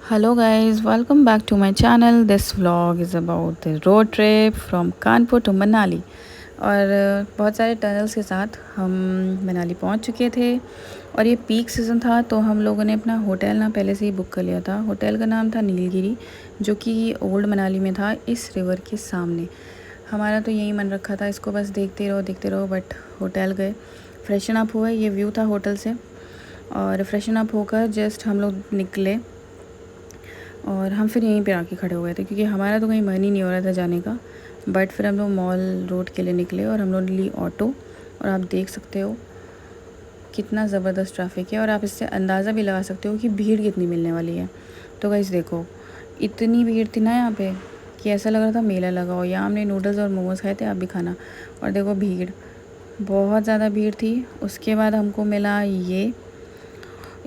Hello guys, welcome back to my channel. This vlog is about the road trip from Kanpur to Manali. और बहुत सारे tunnels के साथ हम मनाली पहुंच चुके थे और ये पीक सीज़न था, तो हम लोगों ने अपना होटल ना पहले से ही बुक कर लिया था। होटल का नाम था नीलगिरी, जो कि ओल्ड मनाली में था, इस रिवर के सामने। हमारा तो यही मन रखा था, इसको बस देखते रहो, बट होटल गए, फ्रेशन अप हुए। ये व्यू था होटल से, और फ्रेशन अप होकर जस्ट हम लोग निकले और हम फिर यहीं पे आके खड़े हुए थे, क्योंकि हमारा तो कहीं मन ही नहीं हो रहा था जाने का। बट फिर हम लोग मॉल रोड के लिए निकले और हम लोग ने ली ऑटो। और आप देख सकते हो कितना ज़बरदस्त ट्रैफिक है, और आप इससे अंदाज़ा भी लगा सकते हो कि भीड़ कितनी मिलने वाली है। तो गाइस देखो, इतनी भीड़ थी ना यहाँ पे कि ऐसा लग रहा था मेला लगा हो। यहाँ हमने नूडल्स और मोमोज़ खाए थे, आप भी खाना। और देखो भीड़, बहुत ज़्यादा भीड़ थी। उसके बाद हमको मिला ये,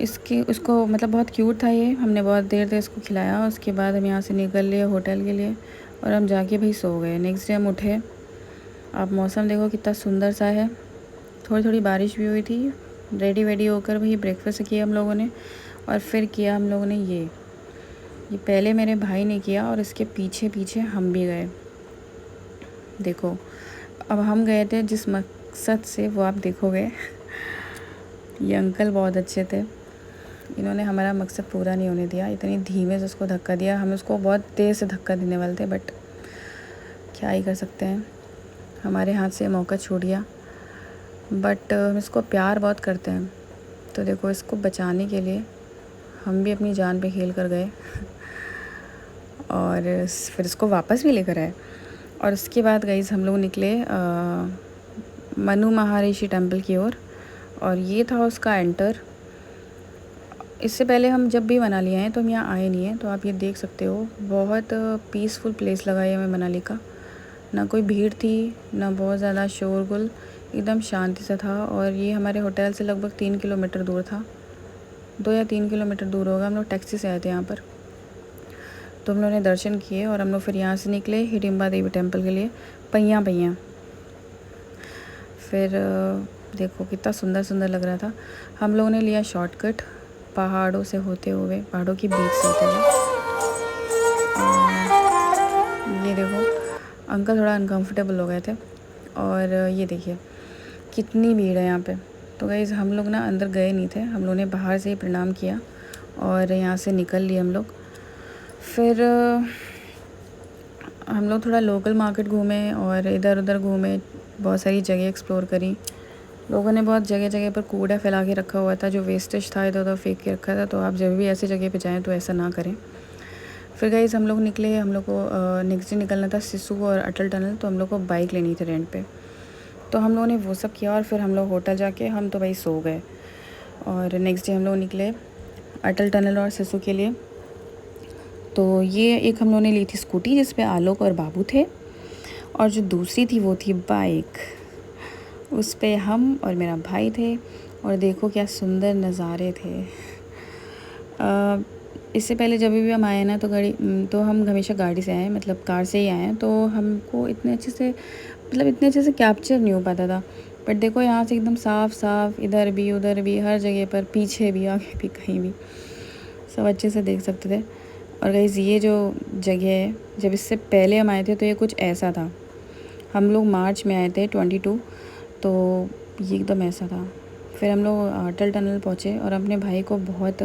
इसके उसको मतलब बहुत क्यूट था ये, हमने बहुत देर तक इसको खिलाया। उसके बाद हम यहाँ से निकल लिए होटल के लिए, और हम जाके भाई सो गए। नेक्स्ट डे हम उठे, आप मौसम देखो कितना सुंदर सा है। थोड़ी थोड़ी बारिश भी हुई थी। रेडी वेडी होकर भाई ब्रेकफास्ट किया हम लोगों ने, और फिर किया हम लोगों ने ये पहले मेरे भाई ने किया, और इसके पीछे पीछे हम भी गए। देखो, अब हम गए थे जिस मकसद से, वो आप देखोगे। ये अंकल बहुत अच्छे थे, इन्होंने हमारा मकसद पूरा नहीं होने दिया। इतनी धीमे से उसको धक्का दिया, हम उसको बहुत तेज़ से धक्का देने वाले थे, बट क्या ही कर सकते हैं, हमारे हाथ से मौका छूट गया। बट हम इसको प्यार बहुत करते हैं, तो देखो इसको बचाने के लिए हम भी अपनी जान पे खेल कर गए और फिर इसको वापस भी लेकर आए। और उसके बाद गई हम लोग निकले मनु महर्षि टेम्पल की ओर, और ये था उसका एंटर। इससे पहले हम जब भी मनाली आए तो हम यहाँ आए नहीं हैं, तो आप ये देख सकते हो। बहुत पीसफुल प्लेस लगा ये हमें मनाली का। ना कोई भीड़ थी, ना बहुत ज़्यादा शोरगुल, एकदम शांति सा था। और ये हमारे होटल से लगभग 3 किलोमीटर दूर था, 2 या 3 किलोमीटर दूर होगा। हम लोग टैक्सी से आए थे यहाँ पर, तो हम लोगों ने दर्शन किए और हम लोग फिर यहाँ से निकले हिडिम्बा देवी टेम्पल के लिए, पहिया। फिर देखो कितना सुंदर सुंदर लग रहा था। हम लोगों ने लिया शॉर्टकट, पहाड़ों से होते हुए, पहाड़ों की बीच से होते हुए। ये देखो अंकल थोड़ा अनकंफर्टेबल हो गए थे, और ये देखिए कितनी भीड़ है यहाँ पे। तो गाइस हम लोग ना अंदर गए नहीं थे, हम लोगों ने बाहर से ही प्रणाम किया और यहाँ से निकल लिए हम लोग। फिर हम लोग थोड़ा लोकल मार्केट घूमे और इधर उधर घूमे, बहुत सारी जगह एक्सप्लोर करी। लोगों ने बहुत जगह जगह पर कूड़ा फैला के रखा हुआ था, जो वेस्टेज था इधर उधर फेंक के रखा था। तो आप जब भी ऐसी जगह पे जाएं तो ऐसा ना करें। फिर गाइस हम लोग निकले, हम लोग को नेक्स्ट डे निकलना था सिसु और अटल टनल, तो हम लोग को बाइक लेनी थी रेंट पे। तो हम लोगों ने वो सब किया, और फिर हम लोग होटल जाके हम तो भाई सो गए। और नेक्स्ट डे हम लोग निकले अटल टनल और सिसु के लिए। तो ये एक हम लोगों ने ली थी स्कूटी, जिस पे आलोक और बाबू थे, और जो दूसरी थी वो थी बाइक, उस पे हम और मेरा भाई थे। और देखो क्या सुंदर नज़ारे थे। इससे पहले जब भी हम आए ना, तो हम हमेशा गाड़ी से आए, मतलब कार से ही आए हैं, तो हमको इतने अच्छे से कैप्चर नहीं हो पाता था। बट देखो यहाँ से एकदम साफ साफ, इधर भी उधर भी, हर जगह पर, पीछे भी आगे भी, कहीं भी सब अच्छे से देख सकते थे। और गाइस ये जो जगह है, जब इससे पहले हम आए थे तो ये कुछ ऐसा था। हम लोग मार्च में आए थे 22, तो ये एकदम ऐसा था। फिर हम लोग अटल टनल पहुँचे और अपने भाई को बहुत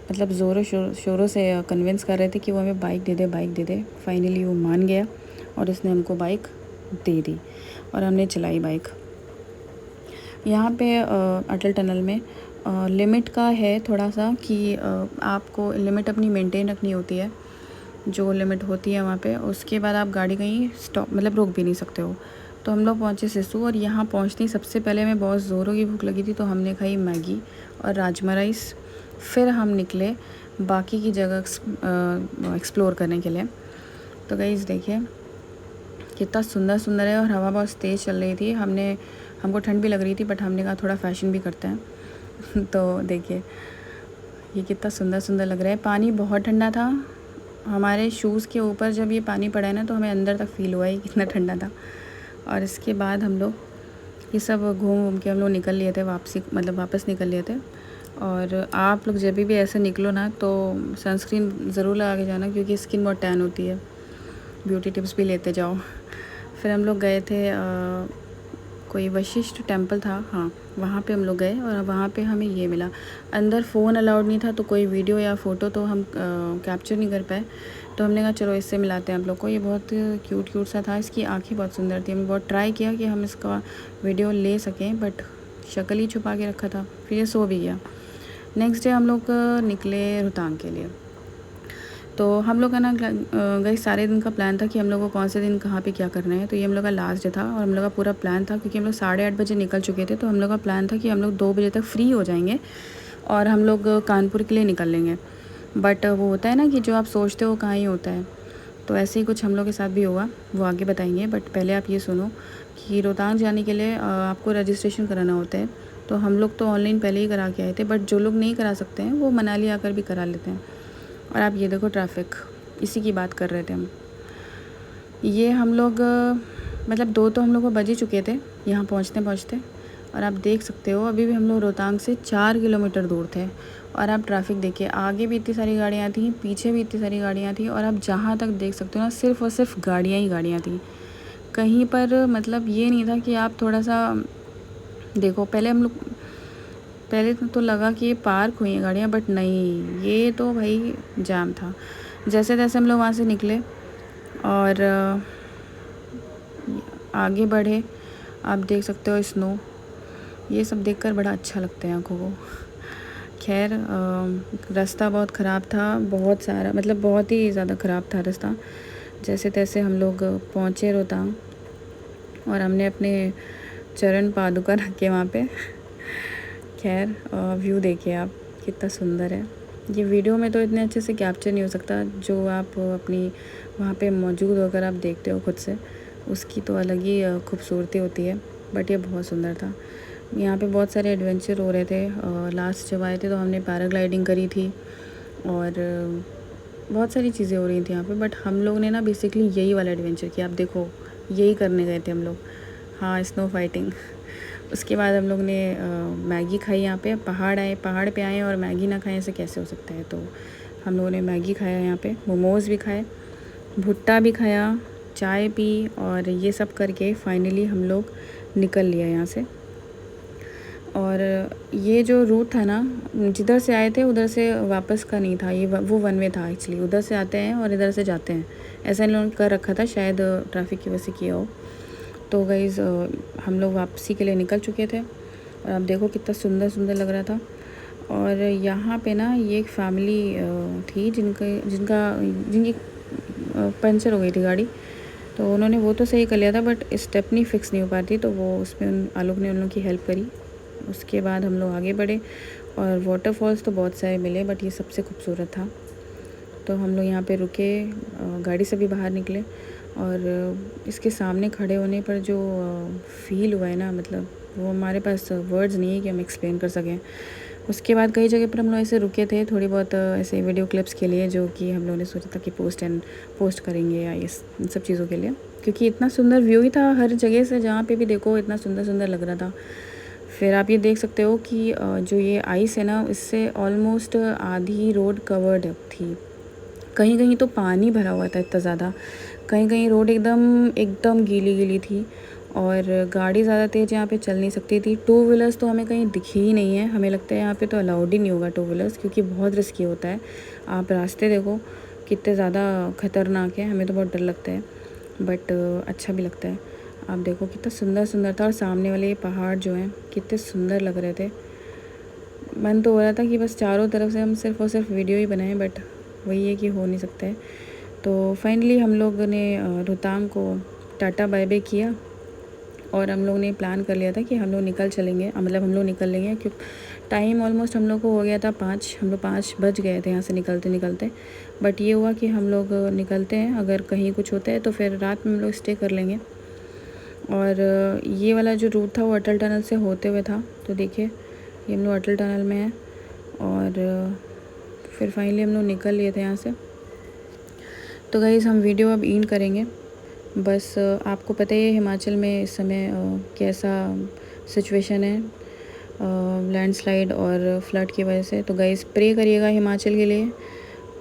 मतलब ज़ोरों शोरों से कन्विंस कर रहे थे कि वो हमें बाइक दे दे। फाइनली वो मान गया और उसने हमको बाइक दे दी, और हमने चलाई बाइक। यहाँ पे अटल टनल में लिमिट का है थोड़ा सा कि आपको लिमिट अपनी मेंटेन रखनी होती है, जो लिमिट होती है वहाँ पे। उसके बाद आप गाड़ी कहीं स्टॉप मतलब रोक भी नहीं सकते हो। तो हम लोग पहुँचे सिसु, और यहाँ पहुँचते ही सबसे पहले हमें बहुत ज़ोरों की भूख लगी थी, तो हमने खाई मैगी और राजमा राइस। फिर हम निकले बाकी की जगह एक्सप्लोर करने के लिए। तो गाइस देखिए कितना सुंदर सुंदर है, और हवा बहुत तेज़ चल रही थी। हमको ठंड भी लग रही थी, बट हमने कहा थोड़ा फैशन भी करते हैं। तो देखिए ये कितना सुंदर सुंदर लग रहा है। पानी बहुत ठंडा था, हमारे शूज़ के ऊपर जब ये पानी पड़ा है ना, तो हमें अंदर तक फील हुआ है कितना ठंडा था। और इसके बाद हम लोग ये सब घूम के हम लोग निकल लिए थे, वापस निकल लिए थे। और आप लोग जब भी ऐसे निकलो ना तो सनस्क्रीन ज़रूर लगा के जाना, क्योंकि स्किन बहुत टैन होती है। ब्यूटी टिप्स भी लेते जाओ। फिर हम लोग गए थे कोई वशिष्ठ टेम्पल था, हाँ वहाँ पे हम लोग गए और वहाँ पे हमें ये मिला। अंदर फ़ोन अलाउड नहीं था, तो कोई वीडियो या फ़ोटो तो हम कैप्चर नहीं कर पाए। तो हमने कहा चलो इससे मिलाते हैं आप लोग को। ये बहुत क्यूट सा था, इसकी आँखें बहुत सुंदर थी। हमने बहुत ट्राई किया कि हम इसका वीडियो ले सकें, बट शक्ल ही छुपा के रखा था। फिर ये सो भी गया। नेक्स्ट डे हम लोग निकले रोहतांग के लिए। तो हम लोग का ना गई सारे दिन का प्लान था कि हम लोग को कौन से दिन कहाँ पे क्या करना है। तो ये हम लोग का लास्ट डे था और हम लोग का पूरा प्लान था, क्योंकि हम लोग 8:30 बजे निकल चुके थे। तो हम लोग का प्लान था कि हम लोग 2 बजे तक फ्री हो जाएंगे और हम लोग कानपुर के लिए निकल लेंगे। बट वो होता है ना कि जो आप सोचते हो कहाँ ही होता है। तो ऐसे ही कुछ हम लोग के साथ भी हुआ, वो आगे बताएंगे। बट पहले आप ये सुनो कि रोहतांग जाने के लिए आपको रजिस्ट्रेशन कराना होता है। तो हम लोग तो ऑनलाइन पहले ही करा के आए थे, बट जो लोग नहीं करा सकते हैं वो मनाली आकर भी करा लेते हैं। और आप ये देखो ट्रैफिक, इसी की बात कर रहे थे हम। ये हम लोग मतलब 2 तो हम लोग को बज ही चुके थे यहाँ पहुँचते। और आप देख सकते हो अभी भी हम लोग रोहतांग से 4 किलोमीटर दूर थे। और आप ट्रैफिक देखिए, आगे भी इतनी सारी गाड़ियाँ थी, पीछे भी इतनी सारी गाड़ियाँ थी। और आप जहाँ तक देख सकते हो ना, सिर्फ़ और सिर्फ गाड़ियाँ ही गाड़ियाँ थी। कहीं पर मतलब ये नहीं था कि आप थोड़ा सा देखो। पहले तो लगा कि ये पार्क हुई हैं गाड़ियाँ, बट नहीं, ये तो भाई जाम था। जैसे तैसे हम लोग वहाँ से निकले और आगे बढ़े। आप देख सकते हो स्नो, ये सब देखकर बड़ा अच्छा लगता है आँखों को। खैर रास्ता बहुत ख़राब था, बहुत सारा मतलब बहुत ही ज़्यादा ख़राब था रास्ता। जैसे तैसे हम लोग पहुँचे रोहतांग और हमने अपने चरण पादुका रखे वहाँ पे। खैर व्यू देखिए आप, कितना सुंदर है। ये वीडियो में तो इतने अच्छे से कैप्चर नहीं हो सकता, जो आप अपनी वहाँ पे मौजूद होकर आप देखते हो खुद से, उसकी तो अलग ही खूबसूरती होती है। बट ये बहुत सुंदर था। यहाँ पे बहुत सारे एडवेंचर हो रहे थे। लास्ट जब आए थे तो हमने पैराग्लाइडिंग करी थी और बहुत सारी चीज़ें हो रही थी यहाँ पे। बट हम लोग ने ना बेसिकली यही वाला एडवेंचर किया। आप देखो, यही करने गए थे हम लोग। हाँ, स्नो फाइटिंग। उसके बाद हम लोग ने मैगी खाई यहाँ पे। पहाड़ पे आए और मैगी ना खाएं, ऐसे कैसे हो सकता है। तो हम लोगों ने मैगी खाया यहाँ पे, मोमोज़ भी खाए, भुट्टा भी खाया, चाय पी, और ये सब करके फाइनली हम लोग निकल लिया यहाँ से। और ये जो रूट था ना, जिधर से आए थे उधर से वापस का नहीं था, ये वो वन वे था एक्चुअली। उधर से आते हैं और इधर से जाते हैं, ऐसा इन लोगों ने कर रखा था, शायद ट्रैफिक की वजह से किया हो। तो गाइज़ हम लोग वापसी के लिए निकल चुके थे और आप देखो कितना सुंदर लग रहा था। और यहाँ पे ना ये एक फैमिली थी जिनकी पंचर हो गई थी गाड़ी। तो उन्होंने वो तो सही कर लिया था, बट स्टेपनी फिक्स नहीं हो पाती, तो वो उसमें आलोक ने उन लोगों की हेल्प करी। उसके बाद हम लोग आगे बढ़े और वाटरफॉल्स तो बहुत सारे मिले, बट ये सबसे खूबसूरत था। तो हम लोग यहाँ पे रुके, गाड़ी से भी बाहर निकले और इसके सामने खड़े होने पर जो फ़ील हुआ है ना, मतलब वो हमारे पास वर्ड्स नहीं है कि हम एक्सप्लेन कर सकें। उसके बाद कई जगह पर हम लोग ऐसे रुके थे थोड़ी बहुत ऐसे वीडियो क्लिप्स के लिए, जो कि हम लोगों ने सोचा था कि पोस्ट करेंगे या इन सब चीज़ों के लिए, क्योंकि इतना सुंदर व्यू ही था हर जगह से, जहाँ पे भी देखो इतना सुंदर लग रहा था। फिर आप ये देख सकते हो कि जो ये आइस है ना, इससे ऑलमोस्ट आधी रोड कवर्ड थी। कहीं कहीं तो पानी भरा हुआ था इतना ज़्यादा, कहीं रोड एकदम गीली थी और गाड़ी ज़्यादा तेज़ यहाँ पे चल नहीं सकती थी। 2 व्हीलर्स तो हमें कहीं दिखी ही नहीं है। हमें लगता है यहाँ पे तो अलाउड ही नहीं होगा 2 व्हीलर्स, क्योंकि बहुत रिस्की होता है। आप रास्ते देखो कितने ज़्यादा ख़तरनाक है, हमें तो बहुत डर लगता है, बट अच्छा भी लगता है। आप देखो कितना सुंदर था, और सामने वाले ये पहाड़ जो हैं कितने सुंदर लग रहे थे। मन तो हो रहा था कि बस चारों तरफ से हम सिर्फ़ और सिर्फ वीडियो ही बनाएं, बट वही है कि हो नहीं सकता है। तो फाइनली हम लोग ने रोहतांग को टाटा बाय बाय किया और हम लोग ने प्लान कर लिया था कि हम लोग निकल लेंगे, क्योंकि टाइम ऑलमोस्ट हम लोग को हो गया था 5। हम लोग 5 बज गए थे यहाँ से निकलते। बट ये हुआ कि हम लोग निकलते हैं, अगर कहीं कुछ होता है तो फिर रात में हम लोग स्टे कर लेंगे। और ये वाला जो रूट था वो अटल टनल से होते हुए था। तो देखिए ये हम लोग अटल टनल में हैं और फिर फाइनली हम लोग निकल लिए थे यहाँ से। तो गाइज़ हम वीडियो अब एंड करेंगे। बस आपको पता ही है हिमाचल में इस समय कैसा सिचुएशन है। लैंडस्लाइड और फ्लड की वजह से। तो गाइस प्रे करिएगा हिमाचल के लिए,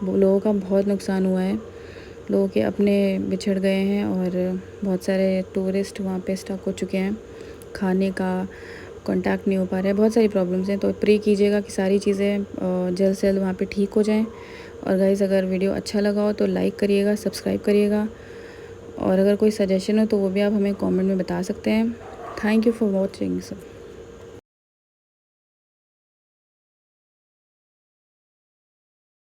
लोगों का बहुत नुकसान हुआ है, लोगों के अपने बिछड़ गए हैं और बहुत सारे टूरिस्ट वहाँ पे स्टक हो चुके हैं, खाने का कांटेक्ट नहीं हो पा रहा है, बहुत सारी प्रॉब्लम्स हैं। तो प्रे कीजिएगा कि सारी चीज़ें जल्द से जल्द वहाँ पे ठीक हो जाएं। और गाइस अगर वीडियो अच्छा लगा हो तो लाइक करिएगा, सब्सक्राइब करिएगा, और अगर कोई सजेशन हो तो वो भी आप हमें कमेंट में बता सकते हैं। Thank you for watching.